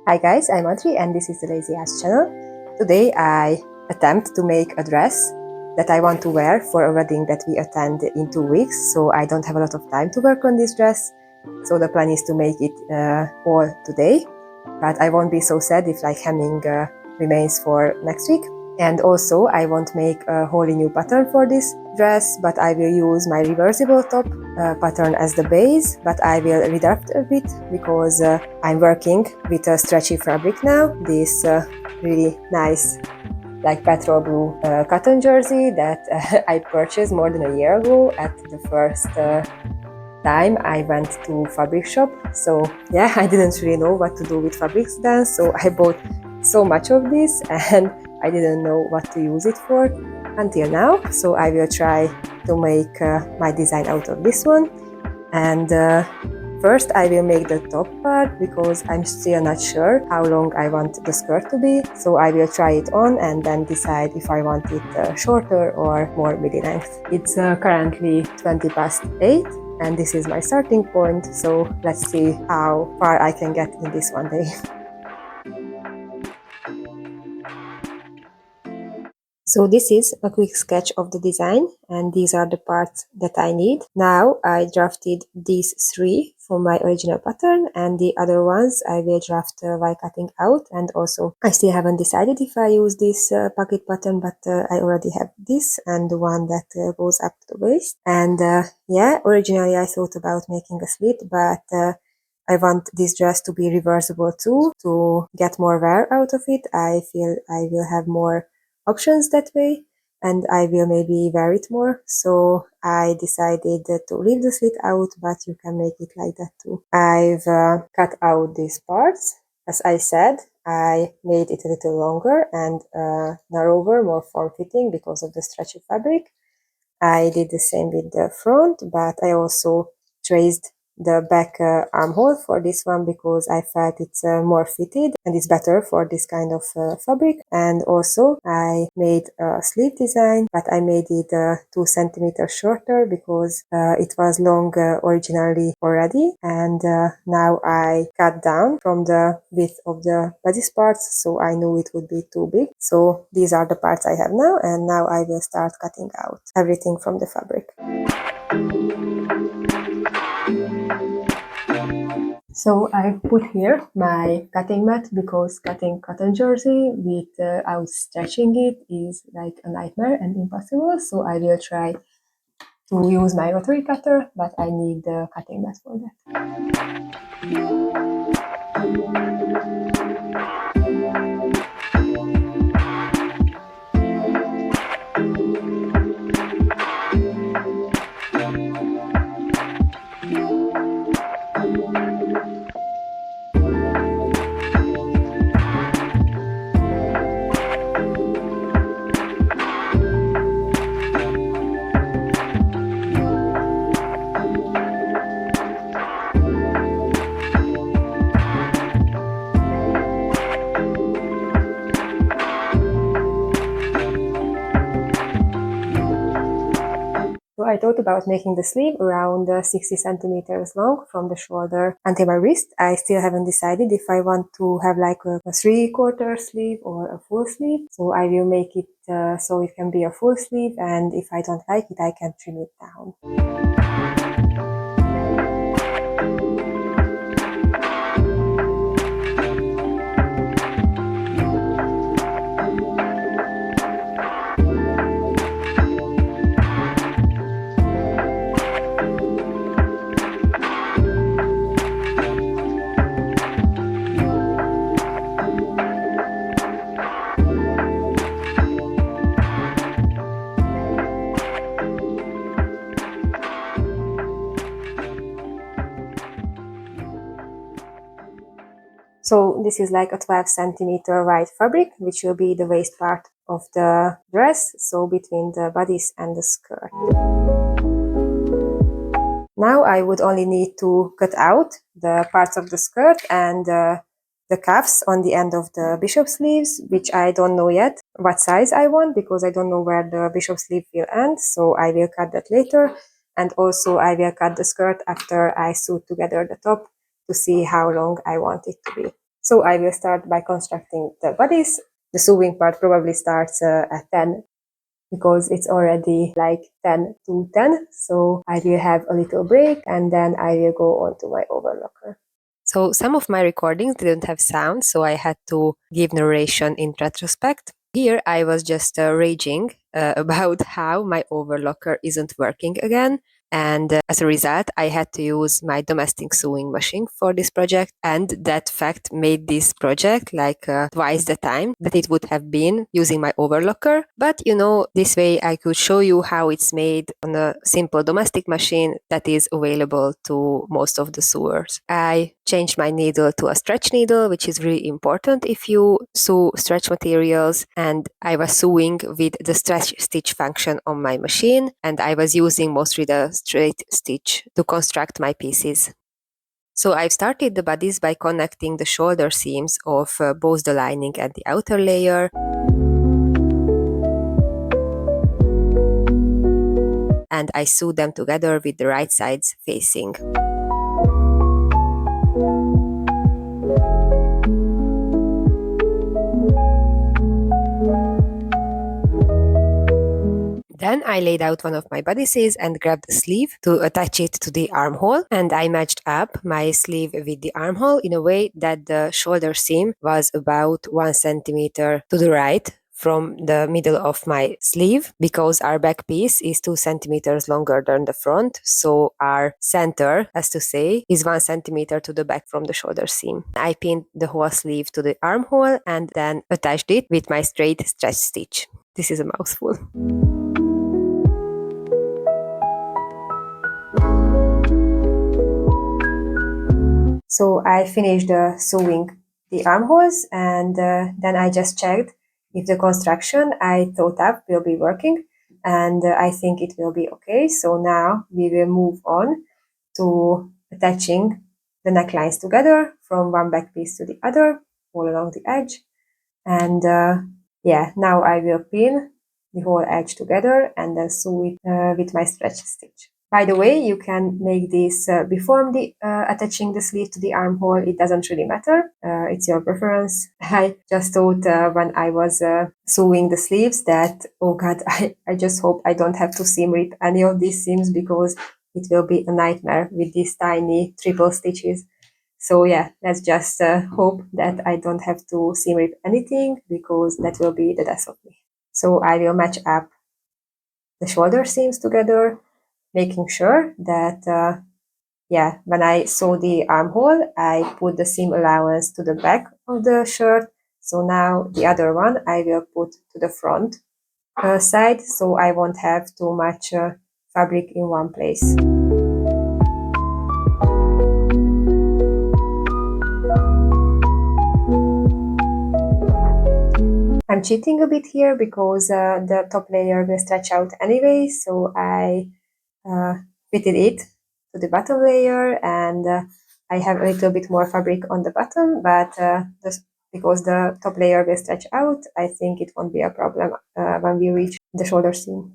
Hi guys, I'm Audrey and this is the Lazy Ass channel. Today I attempt to make a dress that I want to wear for a wedding that we attend in 2 weeks, so I don't have a lot of time to work on this dress. So the plan is to make it all today, but I won't be so sad if like hemming remains for next week. And also I won't make a wholly new pattern for this dress, but I will use my reversible top pattern as the base, but I will redact a bit because I'm working with a stretchy fabric now, this really nice like petrol blue cotton jersey that I purchased more than a year ago at the first time I went to fabric shop. So yeah, I didn't really know what to do with fabrics then, so I bought so much of this and I didn't know what to use it for until now. So I will try to make my design out of this one. And first I will make the top part because I'm still not sure how long I want the skirt to be. So I will try it on and then decide if I want it shorter or more midi length. It's currently 20 past 8 and this is my starting point. So let's see how far I can get in this one day. So this is a quick sketch of the design and these are the parts that I need. Now I drafted these 3 from my original pattern and the other ones I will draft while cutting out, and also I still haven't decided if I use this pocket pattern, but I already have this and the one that goes up to the waist. And yeah, originally I thought about making a slit, but I want this dress to be reversible too, to get more wear out of it. I feel I will have more options that way and I will maybe wear it more. So I decided to leave the slit out, but you can make it like that too. I've cut out these parts. As I said, I made it a little longer and narrower, more form-fitting because of the stretchy fabric. I did the same with the front, but I also traced the back armhole for this one because I felt it's more fitted and it's better for this kind of fabric. And also I made a sleeve design, but I made it 2 centimeters shorter because it was long originally already, and now I cut down from the width of the bodice parts, so I knew it would be too big. So these are the parts I have now, and now I will start cutting out everything from the fabric. So I put here my cutting mat because cutting cotton jersey without stretching it is like a nightmare and impossible. So I will try to use my rotary cutter, but I need the cutting mat for that. So I thought about making the sleeve around 60 centimeters long from the shoulder until my wrist. I still haven't decided if I want to have like a 3/4 sleeve or a full sleeve. So I will make it so it can be a full sleeve, and if I don't like it, I can trim it down. So this is like a 12 centimeter wide fabric, which will be the waist part of the dress, so between the bodice and the skirt. Now I would only need to cut out the parts of the skirt and the cuffs on the end of the bishop sleeves, which I don't know yet what size I want because I don't know where the bishop sleeve will end, so I will cut that later. And also I will cut the skirt after I sew together the top to see how long I want it to be. So I will start by constructing the bodice. The sewing part probably starts at 10 because it's already like 10 to 10. So I will have a little break and then I will go on to my overlocker. So some of my recordings didn't have sound, so I had to give narration in retrospect. Here I was just raging about how my overlocker isn't working again. And as a result, I had to use my domestic sewing machine for this project. And that fact made this project like twice the time that it would have been using my overlocker. But this way I could show you how it's made on a simple domestic machine that is available to most of the sewers. I changed my needle to a stretch needle, which is really important if you sew stretch materials. And I was sewing with the stretch stitch function on my machine, and I was using mostly the straight stitch to construct my pieces. So I've started the bodice by connecting the shoulder seams of both the lining and the outer layer. And I sew them together with the right sides facing. Then I laid out one of my bodices and grabbed the sleeve to attach it to the armhole, and I matched up my sleeve with the armhole in a way that the shoulder seam was about 1 centimeter to the right from the middle of my sleeve, because our back piece is 2 centimeters longer than the front, so our center, as to say, is 1 centimeter to the back from the shoulder seam. I pinned the whole sleeve to the armhole and then attached it with my straight stretch stitch. This is a mouthful. So I finished sewing the armholes, and then I just checked if the construction I thought up will be working, and I think it will be okay. So now we will move on to attaching the necklines together from one back piece to the other all along the edge. And now I will pin the whole edge together and then sew it with my stretch stitch. By the way, you can make this before attaching the sleeve to the armhole. It doesn't really matter. It's your preference. I just thought when I was sewing the sleeves that, oh God, I just hope I don't have to seam rip any of these seams, because it will be a nightmare with these tiny triple stitches. So yeah, let's just hope that I don't have to seam rip anything, because that will be the death of me. So I will match up the shoulder seams together, making sure that, when I sew the armhole, I put the seam allowance to the back of the shirt. So now the other one I will put to the front side, so I won't have too much fabric in one place. I'm cheating a bit here because the top layer will stretch out anyway, so I fitted it to the bottom layer, and I have a little bit more fabric on the bottom, but because the top layer will stretch out, I think it won't be a problem when we reach the shoulder seam.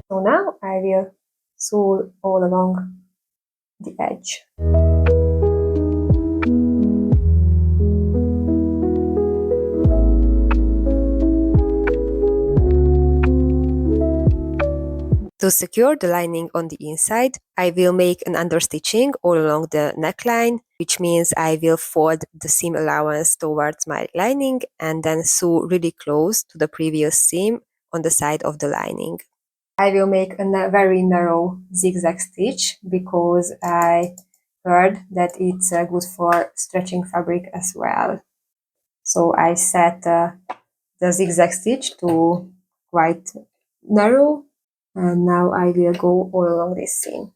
So now I will sew all along the edge. To secure the lining on the inside, I will make an understitching all along the neckline, which means I will fold the seam allowance towards my lining and then sew really close to the previous seam on the side of the lining. I will make a very narrow zigzag stitch because I heard that it's good for stretching fabric as well. So I set the zigzag stitch to quite narrow. And now I will go all along this seam.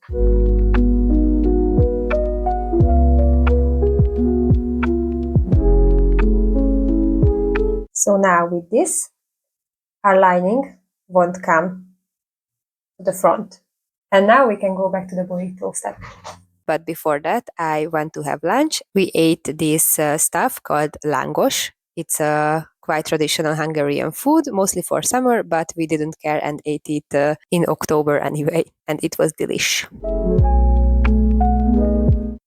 So now with this, our lining won't come to the front. And now we can go back to the burrito step. But before that, I went to have lunch. We ate this stuff called langos. It's a quite traditional Hungarian food, mostly for summer, but we didn't care and ate it in October anyway, and it was delish.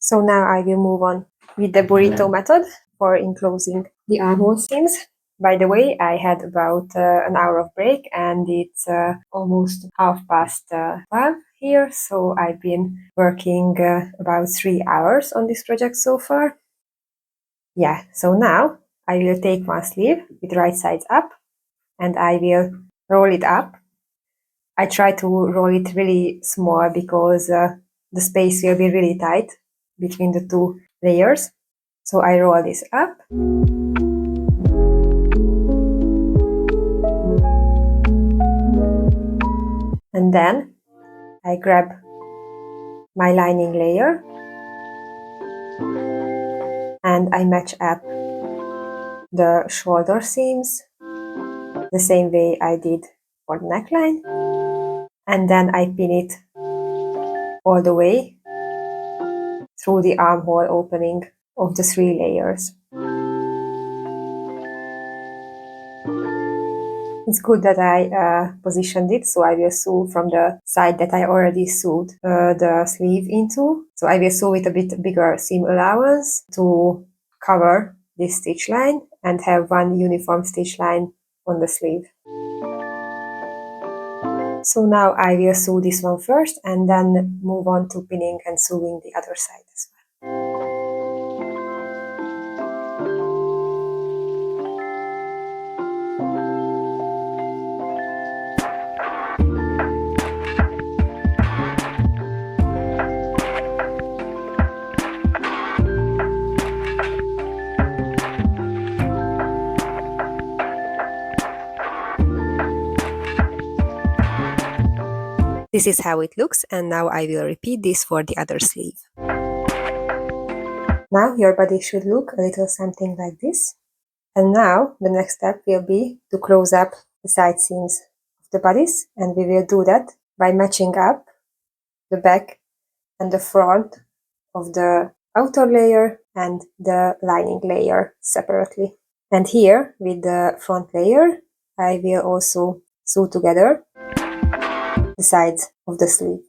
So now I will move on with the burrito method for enclosing the armhole seams. By the way, I had about an hour of break and it's almost 12:30 here, so I've been working about 3 hours on this project so far. Yeah, so now I will take one sleeve with right sides up and I will roll it up. I try to roll it really small because the space will be really tight between the two layers. So I roll this up. And then I grab my lining layer and I match up the shoulder seams the same way I did for the neckline. And then I pin it all the way through the armhole opening of the 3 layers. It's good that I positioned it, so I will sew from the side that I already sewed the sleeve into. So I will sew with a bit bigger seam allowance to cover this stitch line and have one uniform stitch line on the sleeve. So now I will sew this one first and then move on to pinning and sewing the other side as well. This is how it looks, and now I will repeat this for the other sleeve. Now your body should look a little something like this. And now the next step will be to close up the side seams of the bodice, and we will do that by matching up the back and the front of the outer layer and the lining layer separately. And here with the front layer, I will also sew together the sides of the sleeve.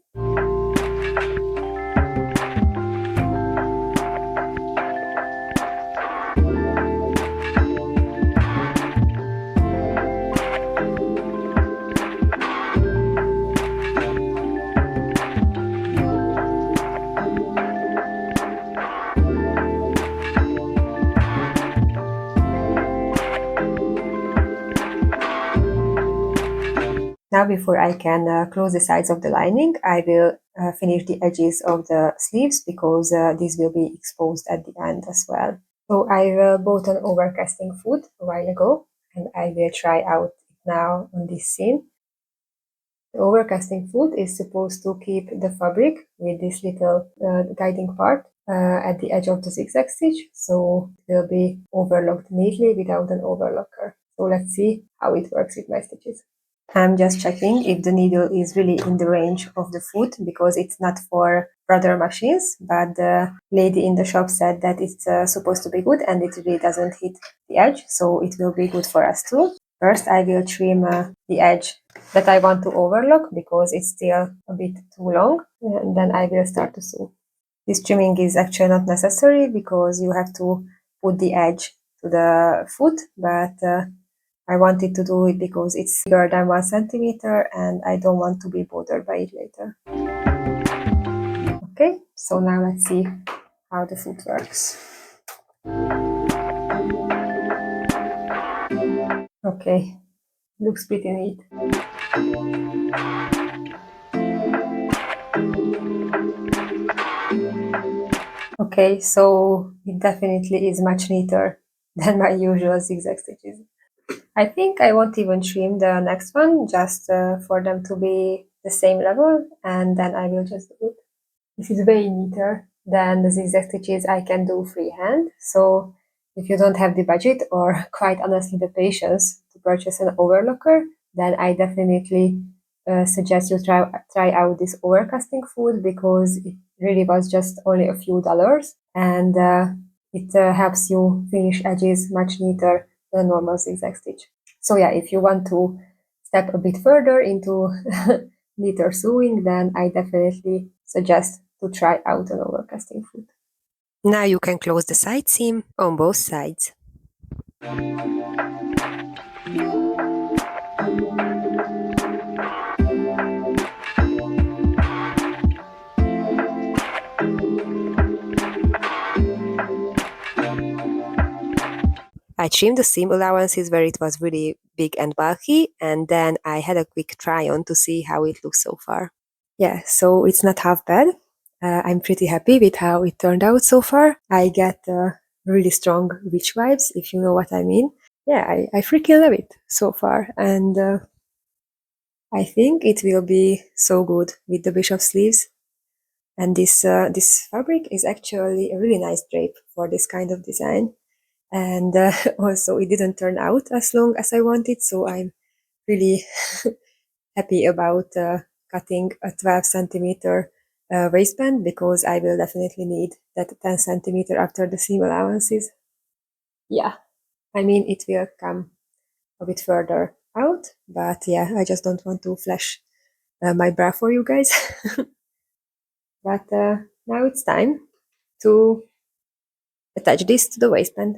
Now before I can close the sides of the lining, I will finish the edges of the sleeves because these will be exposed at the end as well. So I bought an overcasting foot a while ago and I will try out it now on this seam. The overcasting foot is supposed to keep the fabric with this little guiding part at the edge of the zigzag stitch, so it will be overlocked neatly without an overlocker. So let's see how it works with my stitches. I'm just checking if the needle is really in the range of the foot because it's not for brother machines, but the lady in the shop said that it's supposed to be good and it really doesn't hit the edge, so it will be good for us too. First, I will trim the edge that I want to overlock because it's still a bit too long, and then I will start to sew. This trimming is actually not necessary because you have to put the edge to the foot, but I wanted to do it because it's bigger than 1 centimeter and I don't want to be bothered by it later. Okay, so now let's see how the foot works. Okay, looks pretty neat. Okay, so it definitely is much neater than my usual zigzag stitches. I think I won't even trim the next one, just for them to be the same level, and then I will just do it. This is way neater than the zigzag stitches I can do freehand, so if you don't have the budget or quite honestly the patience to purchase an overlocker, then I definitely suggest you try out this overcasting foot because it really was just only a few dollars and it helps you finish edges much neater than a normal zigzag stitch. So yeah, if you want to step a bit further into neater sewing, then I definitely suggest to try out an overcasting foot. Now you can close the side seam on both sides. I trimmed the seam allowances where it was really big and bulky, and then I had a quick try on to see how it looks so far. Yeah, so it's not half bad. I'm pretty happy with how it turned out so far. I get really strong witch vibes, if you know what I mean. Yeah, I freaking love it so far, and I think it will be so good with the bishop sleeves. And this fabric is actually a really nice drape for this kind of design. And also, it didn't turn out as long as I wanted, so I'm really happy about cutting a 12 centimeter waistband because I will definitely need that 10 centimeter after the seam allowances. Yeah, I mean, it will come a bit further out, but yeah, I just don't want to flash my bra for you guys. But now it's time to attach this to the waistband.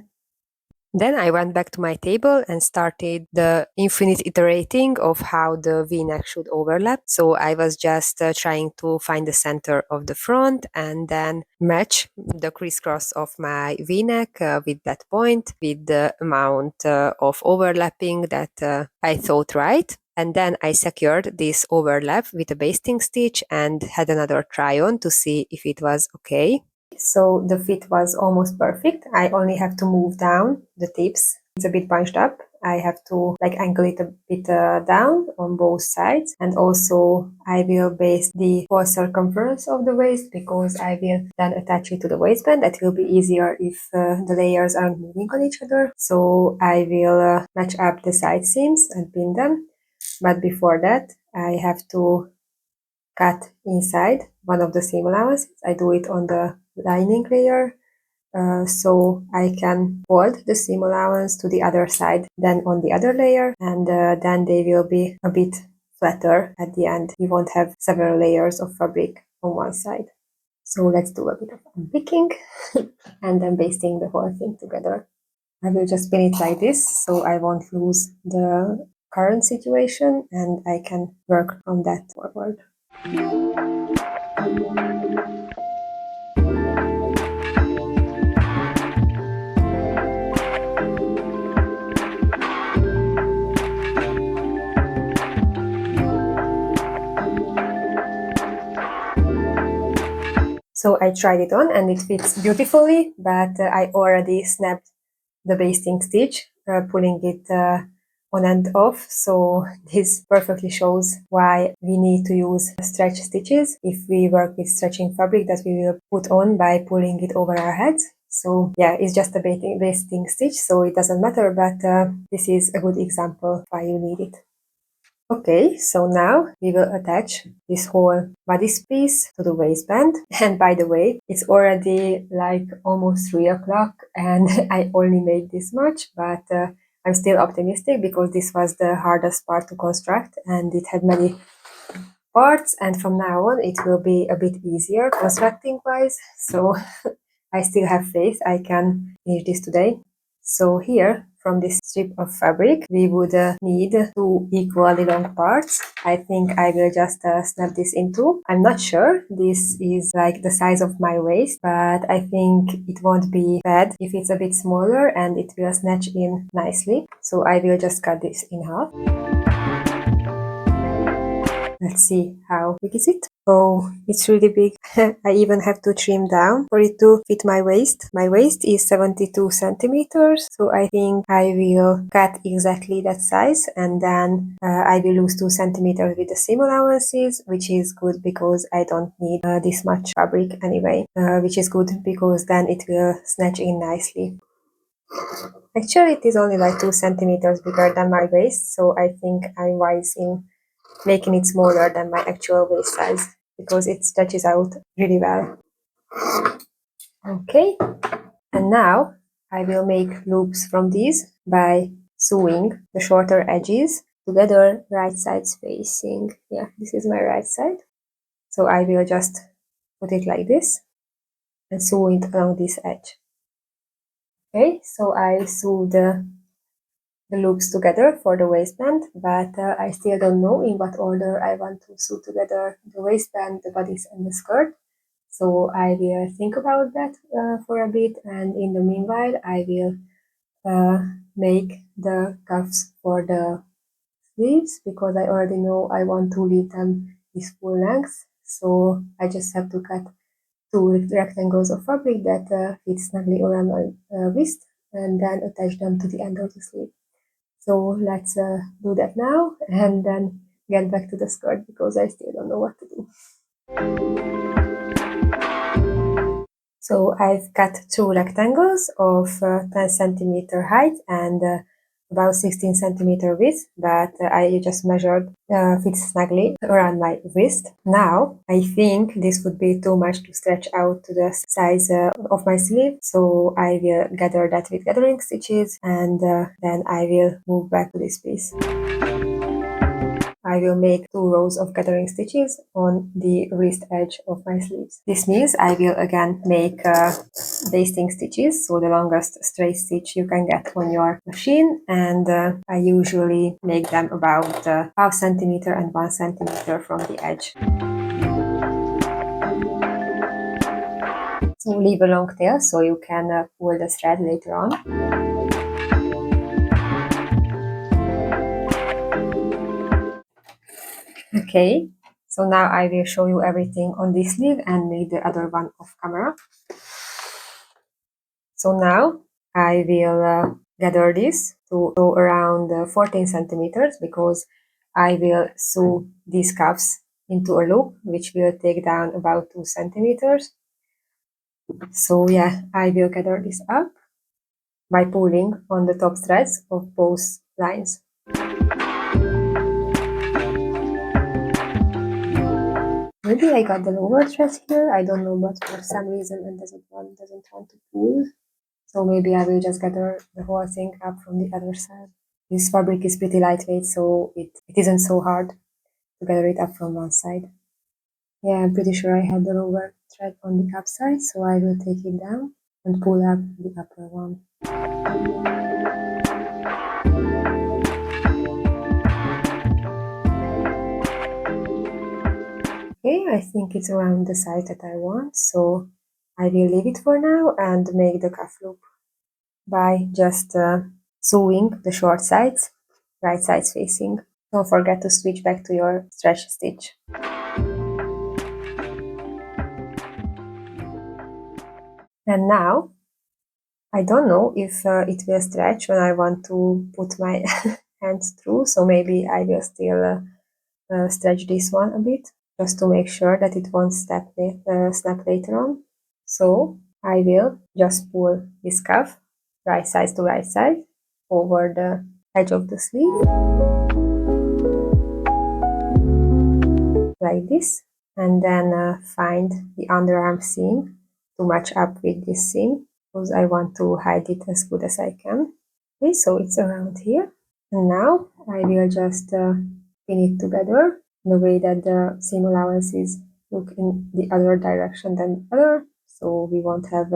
Then I went back to my table and started the infinite iterating of how the v-neck should overlap. So I was just trying to find the center of the front and then match the crisscross of my v-neck with that point, with the amount of overlapping that I thought right. And then I secured this overlap with a basting stitch and had another try on to see if it was okay. So the fit was almost perfect. I only have to move down the tips. It's a bit bunched up. I have to like angle it a bit down on both sides, and also I will base the whole circumference of the waist because I will then attach it to the waistband. That will be easier if the layers aren't moving on each other. So I will match up the side seams and pin them, but before that I have to cut inside one of the seam allowances. I do it on the lining layer, so I can fold the seam allowance to the other side, then on the other layer, and then they will be a bit flatter at the end. You won't have several layers of fabric on one side. So let's do a bit of unpicking and then basting the whole thing together. I will just pin it like this so I won't lose the current situation and I can work from that forward. So I tried it on and it fits beautifully, but I already snapped the basting stitch, pulling it on and off. So this perfectly shows why we need to use stretch stitches if we work with stretching fabric that we will put on by pulling it over our heads. So yeah, it's just a basting stitch, so it doesn't matter, but this is a good example why you need it. Okay, so now we will attach this whole bodice piece to the waistband. And by the way, it's already like almost 3 o'clock and I only made this much, but I'm still optimistic because this was the hardest part to construct and it had many parts, and from now on it will be a bit easier constructing wise. So I still have faith I can finish this today. So here, from this strip of fabric, we would need 2 equally long parts. I think I will just snap this in 2. I'm not sure. This is like the size of my waist, but I think it won't be bad if it's a bit smaller and it will snatch in nicely. So I will just cut this in half. Let's see how big is it. Oh, it's really big. I even have to trim down for it to fit my waist. My waist is 72 centimeters, so I think I will cut exactly that size and then I will lose 2 centimeters with the seam allowances, which is good because I don't need this much fabric anyway, which is good because then it will snatch in nicely. Actually, it is only like 2 centimeters bigger than my waist, so I think I'm wise in making it smaller than my actual waist size because it stretches out really well. Okay, and now I will make loops from these by sewing the shorter edges together, right sides facing. Yeah, this is my right side. So I will just put it like this and sew it along this edge. Okay, so I sew the loops together for the waistband, but I still don't know in what order I want to sew together the waistband, the bodice, and the skirt. So I will think about that for a bit, and in the meanwhile, I will make the cuffs for the sleeves, because I already know I want to leave them this full length. So I just have to cut two rectangles of fabric that fit snugly around my wrist, and then attach them to the end of the sleeve. So let's do that now, and then get back to the skirt, because I still don't know what to do. So I've cut two rectangles of 10 centimeter height and about 16 centimeter width, but I just measured fits snugly around my wrist. Now I think this would be too much to stretch out to the size of my sleeve, so I will gather that with gathering stitches, and then I will move back to this piece. I will make 2 rows of gathering stitches on the wrist edge of my sleeves. This means I will again make basting stitches, so the longest straight stitch you can get on your machine, and I usually make them about half centimeter and 1 centimeter from the edge. So leave a long tail so you can pull the thread later on. Okay, so now I will show you everything on this sleeve and make the other one off camera. So now I will gather this to around 14 centimeters, because I will sew these cuffs into a loop, which will take down about 2 centimeters. So yeah, I will gather this up by pulling on the top threads of both lines. Maybe I got the lower thread here, I don't know, but for some reason it doesn't want to pull. So maybe I will just gather the whole thing up from the other side. This fabric is pretty lightweight, so it isn't so hard to gather it up from one side. Yeah, I'm pretty sure I had the lower thread on the up side, so I will take it down and pull up the upper one. Okay, I think it's around the size that I want, so I will leave it for now and make the cuff loop by just sewing the short sides, right sides facing. Don't forget to switch back to your stretch stitch. And now, I don't know if it will stretch when I want to put my hands through, so maybe I will still stretch this one a bit, just to make sure that it won't snap later on. So I will just pull this cuff right side to right side over the edge of the sleeve, like this, and then find the underarm seam to match up with this seam, because I want to hide it as good as I can. Okay, so it's around here, and now I will just pin it together in a way that the seam allowances look in the other direction than the other, so we won't have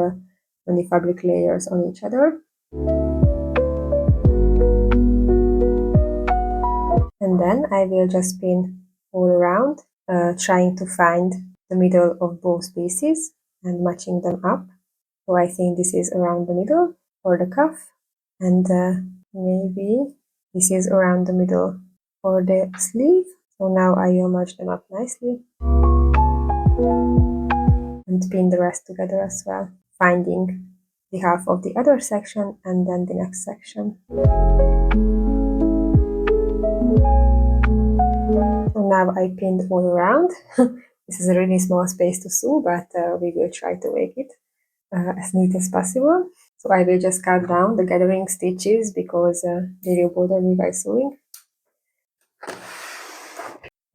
many fabric layers on each other. And then I will just pin all around, trying to find the middle of both pieces and matching them up. So I think this is around the middle for the cuff, and maybe this is around the middle for the sleeve. So now I will match them up nicely and pin the rest together as well, finding the half of the other section and then the next section. So now I pinned all around. This is a really small space to sew, but we will try to make it as neat as possible. So I will just cut down the gathering stitches, because they will bother me by sewing.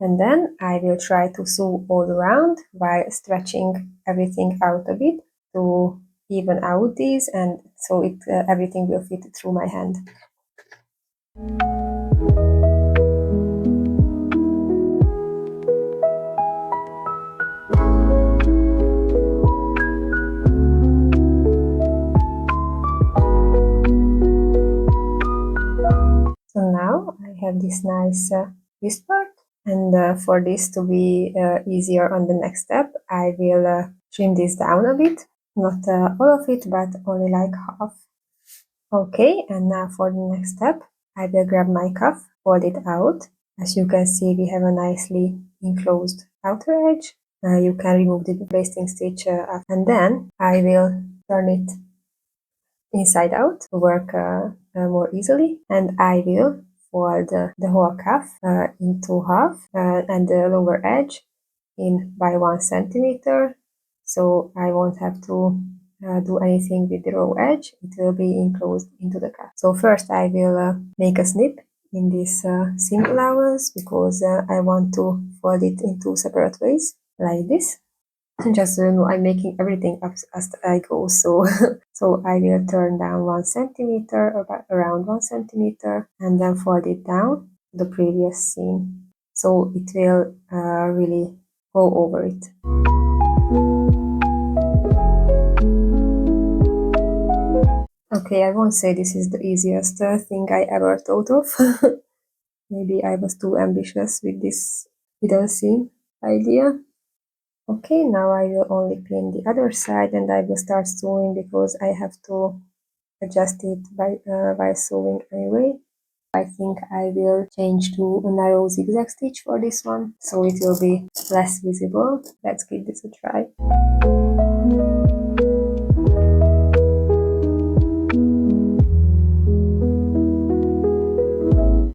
And then I will try to sew all around while stretching everything out a bit to even out these, and so everything will fit through my hand. have this nice wrist part. And for this to be easier on the next step, I will trim this down a bit. Not all of it, but only like half. Okay, and now for the next step, I will grab my cuff, fold it out. As you can see, we have a nicely enclosed outer edge. You can remove the basting stitch and then I will turn it inside out to work more easily, and I will fold the whole cuff into half and the lower edge in by 1 centimeter, so I won't have to do anything with the raw edge. It will be enclosed into the cuff. So first I will make a snip in this seam allowance because I want to fold it in 2 separate ways like this. Just I'm making everything up as I go, so so I will turn down 1 centimeter, about around 1 centimeter, and then fold it down the previous seam, so it will really go over it. Okay, I won't say this is the easiest thing I ever thought of. Maybe I was too ambitious with this middle seam idea. Okay, now I will only pin the other side and I will start sewing because I have to adjust it by sewing anyway. I think I will change to a narrow zigzag stitch for this one, so it will be less visible. Let's give this a try.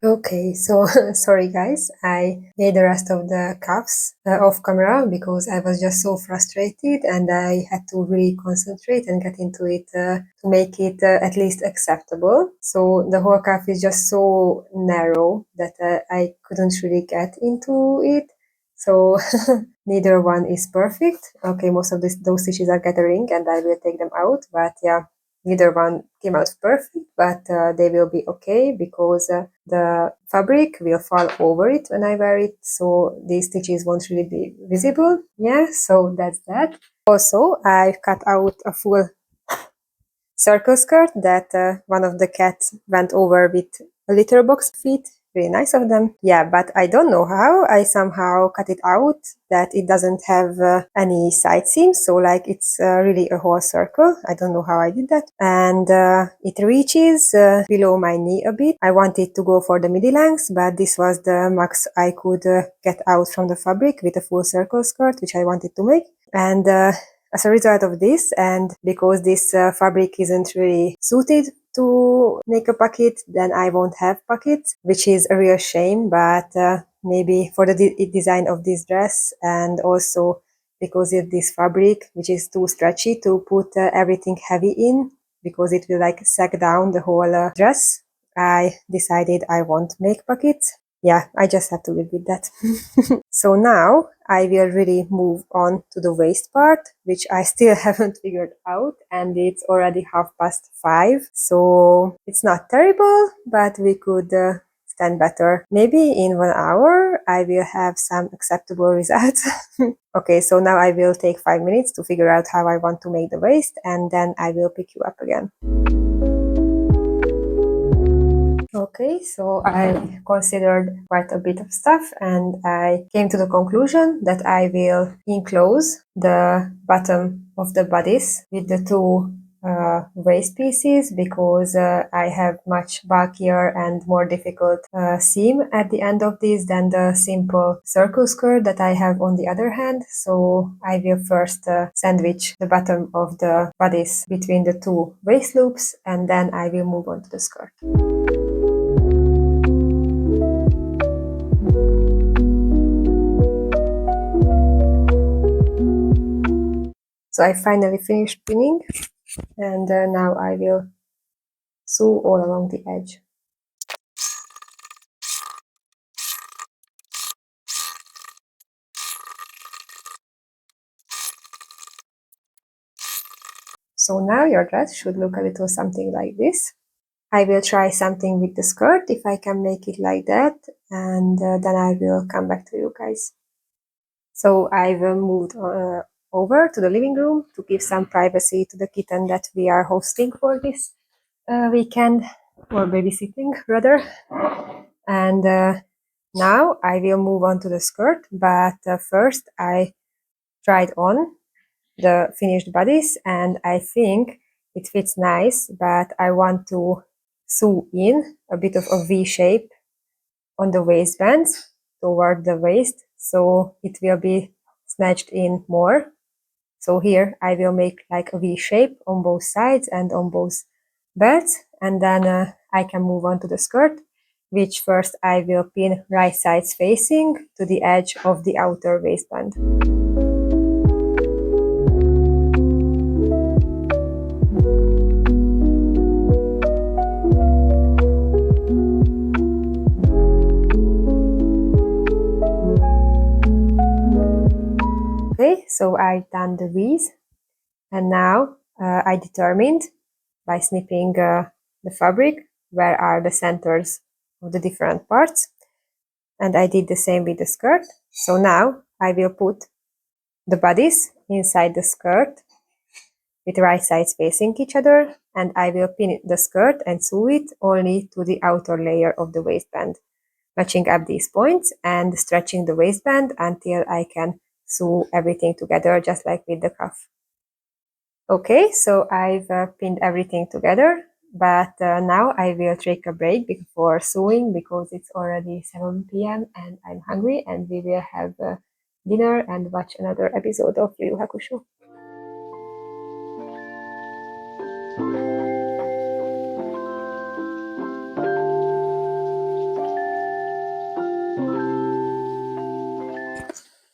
Okay, so sorry guys, I made the rest of the cuffs off camera because I was just so frustrated and I had to really concentrate and get into it to make it at least acceptable. So the whole cuff is just so narrow that I couldn't really get into it. So neither one is perfect. Okay, most of those stitches are gathering and I will take them out, but yeah, neither one came out perfect, but they will be okay because the fabric will fall over it when I wear it, so these stitches won't really be visible. Yeah, so that's that. Also, I cut out a full circle skirt that one of the cats went over with a litter box feet. Really nice of them. Yeah, but I don't know how. I somehow cut it out that it doesn't have any side seams. So like it's really a whole circle. I don't know how I did that. And it reaches below my knee a bit. I wanted to go for the midi length, but this was the max I could get out from the fabric with a full circle skirt, which I wanted to make. And as a result of this, and because this fabric isn't really suited to make a pocket, then I won't have pockets, which is a real shame, but maybe for the design of this dress and also because of this fabric, which is too stretchy to put everything heavy in, because it will like sag down the whole dress, I decided I won't make pockets. Yeah, I just have to live with that. So now I will really move on to the waist part, which I still haven't figured out, and it's already 5:30. So it's not terrible, but we could stand better. Maybe in 1 hour I will have some acceptable results. Okay, so now I will take 5 minutes to figure out how I want to make the waist, and then I will pick you up again. Okay, so I considered quite a bit of stuff and I came to the conclusion that I will enclose the bottom of the bodice with the two waist pieces because I have much bulkier and more difficult seam at the end of this than the simple circle skirt that I have on the other hand. So I will first sandwich the bottom of the bodice between the two waist loops and then I will move on to the skirt. So I finally finished pinning and now I will sew all along the edge. So now your dress should look a little something like this. I will try something with the skirt if I can make it like that, and then I will come back to you guys. So I've moved over to the living room to give some privacy to the kitten that we are hosting for this weekend, or babysitting rather. And now I will move on to the skirt, but first I tried on the finished bodice, and I think it fits nice, but I want to sew in a bit of a V shape on the waistband toward the waist, so it will be snatched in more. So here I will make like a V shape on both sides and on both belts, and then I can move on to the skirt, which first I will pin right sides facing to the edge of the outer waistband. Okay, so I've done the V's, and now I determined by snipping the fabric where are the centers of the different parts, and I did the same with the skirt. So now I will put the bodice inside the skirt with right sides facing each other, and I will pin the skirt and sew it only to the outer layer of the waistband, matching up these points and stretching the waistband until I can sew everything together just like with the cuff. Okay, so I've pinned everything together, but now I will take a break before sewing because it's already 7 p.m. and I'm hungry, and we will have dinner and watch another episode of Yu Yu Hakusho.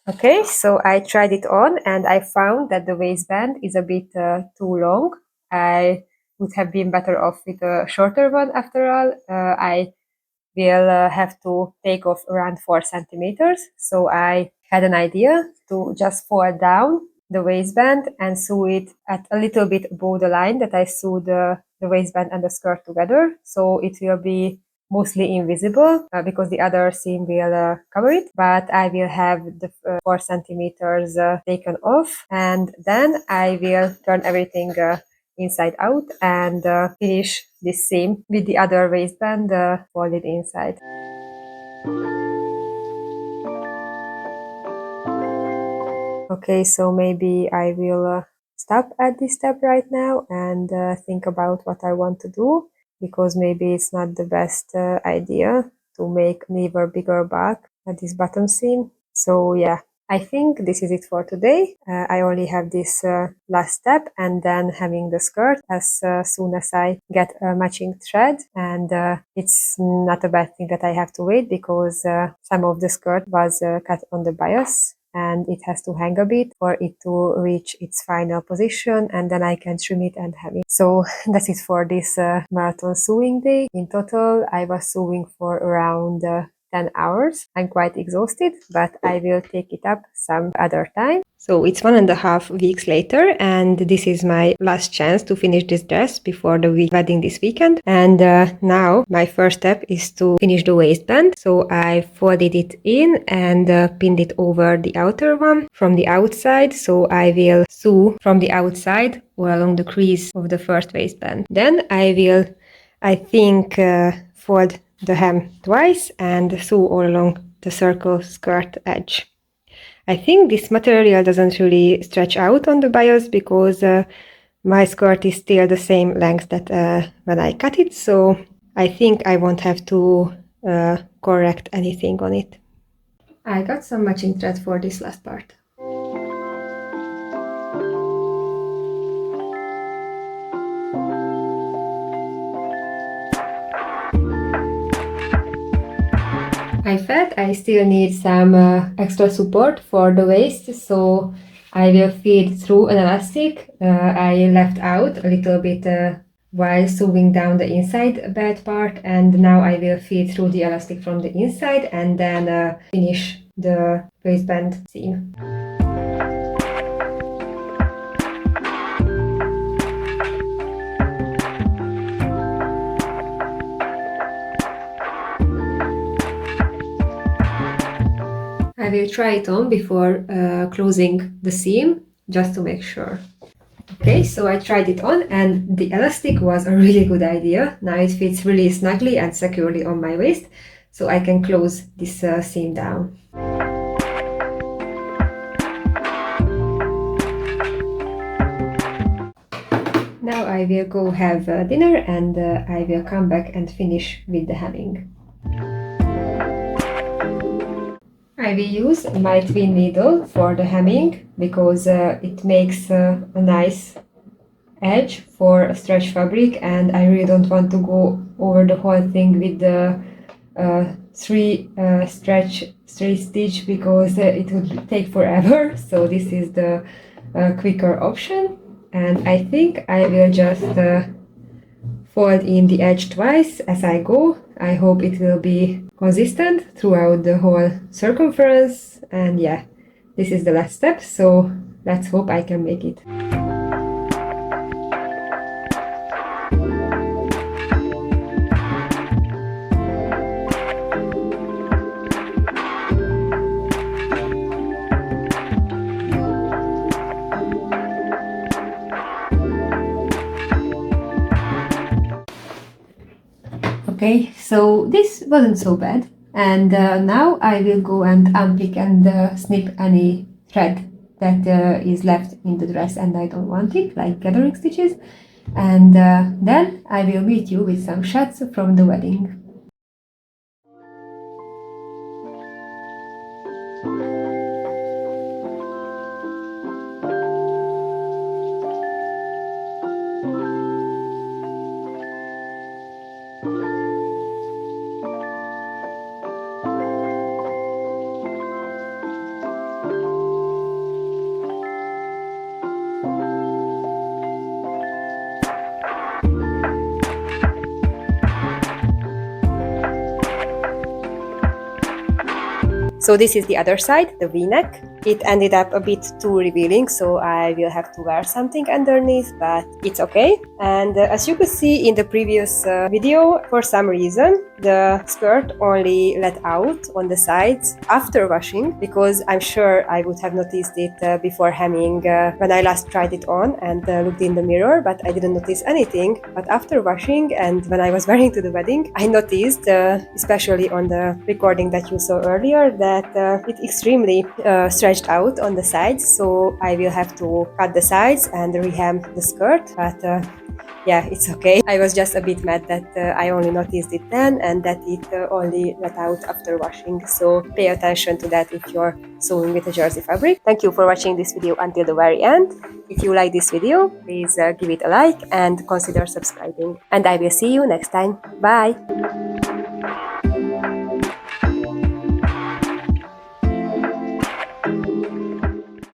Okay, so I tried it on and I found that the waistband is a bit too long. I would have been better off with a shorter one after all. I will have to take off around 4 centimeters. So I had an idea to just fold down the waistband and sew it at a little bit above the line that I sewed the waistband and the skirt together. So it will be mostly invisible because the other seam will cover it, but I will have the 4 centimeters taken off, and then I will turn everything inside out and finish this seam with the other waistband folded inside. Okay, so maybe I will stop at this step right now and think about what I want to do, because maybe it's not the best idea to make an even bigger back at this bottom seam. So yeah, I think this is it for today. I only have this last step, and then having the skirt as soon as I get a matching thread, and it's not a bad thing that I have to wait because some of the skirt was cut on the bias, and it has to hang a bit for it to reach its final position, and then I can trim it and hem it. So that's it for this marathon sewing day. In total, I was sewing for around 10 hours. I'm quite exhausted, but I will take it up some other time. So it's 1.5 weeks later, and this is my last chance to finish this dress before the wedding this weekend. And now my first step is to finish the waistband. So I folded it in and pinned it over the outer one from the outside. So I will sew from the outside or along the crease of the first waistband. Then I will, I think, fold the hem twice and sew all along the circle skirt edge. I think this material doesn't really stretch out on the bias because my skirt is still the same length that when I cut it, so I think I won't have to correct anything on it. I got some matching thread for this last part. I felt I still need some extra support for the waist, so I will feed through an elastic. I left out a little bit while sewing down the inside belt part, and now I will feed through the elastic from the inside and then finish the waistband seam. I will try it on before closing the seam, just to make sure. Okay, so I tried it on and the elastic was a really good idea. Now it fits really snugly and securely on my waist. so I can close this seam down. Now I will go have dinner, and I will come back and finish with the hemming. I will use my twin needle for the hemming because it makes a nice edge for a stretch fabric, and I really don't want to go over the whole thing with the three stitch because it would take forever. So this is the quicker option, and I think I will just fold in the edge twice as I go. I hope it will be consistent throughout the whole circumference, and yeah, this is the last step, so let's hope I can make it. Okay, so this wasn't so bad, and now I will go and unpick and snip any thread that is left in the dress and I don't want it, like gathering stitches, and then I will meet you with some shots from the wedding. So this is the other side, the V-neck. It ended up a bit too revealing, so I will have to wear something underneath, but it's okay. And as you could see in the previous video, for some reason the skirt only let out on the sides after washing, because I'm sure I would have noticed it before hemming when I last tried it on and looked in the mirror, but I didn't notice anything. But after washing and when I was wearing to the wedding, I noticed, especially on the recording that you saw earlier, that it extremely stretched out on the sides, so I will have to cut the sides and rehem the skirt, but yeah, it's okay. I was just a bit mad that I only noticed it then and that it only let out after washing, so pay attention to that if you're sewing with a jersey fabric. Thank you for watching this video until the very end. If you like this video, please give it a like and consider subscribing, and I will see you next time. Bye!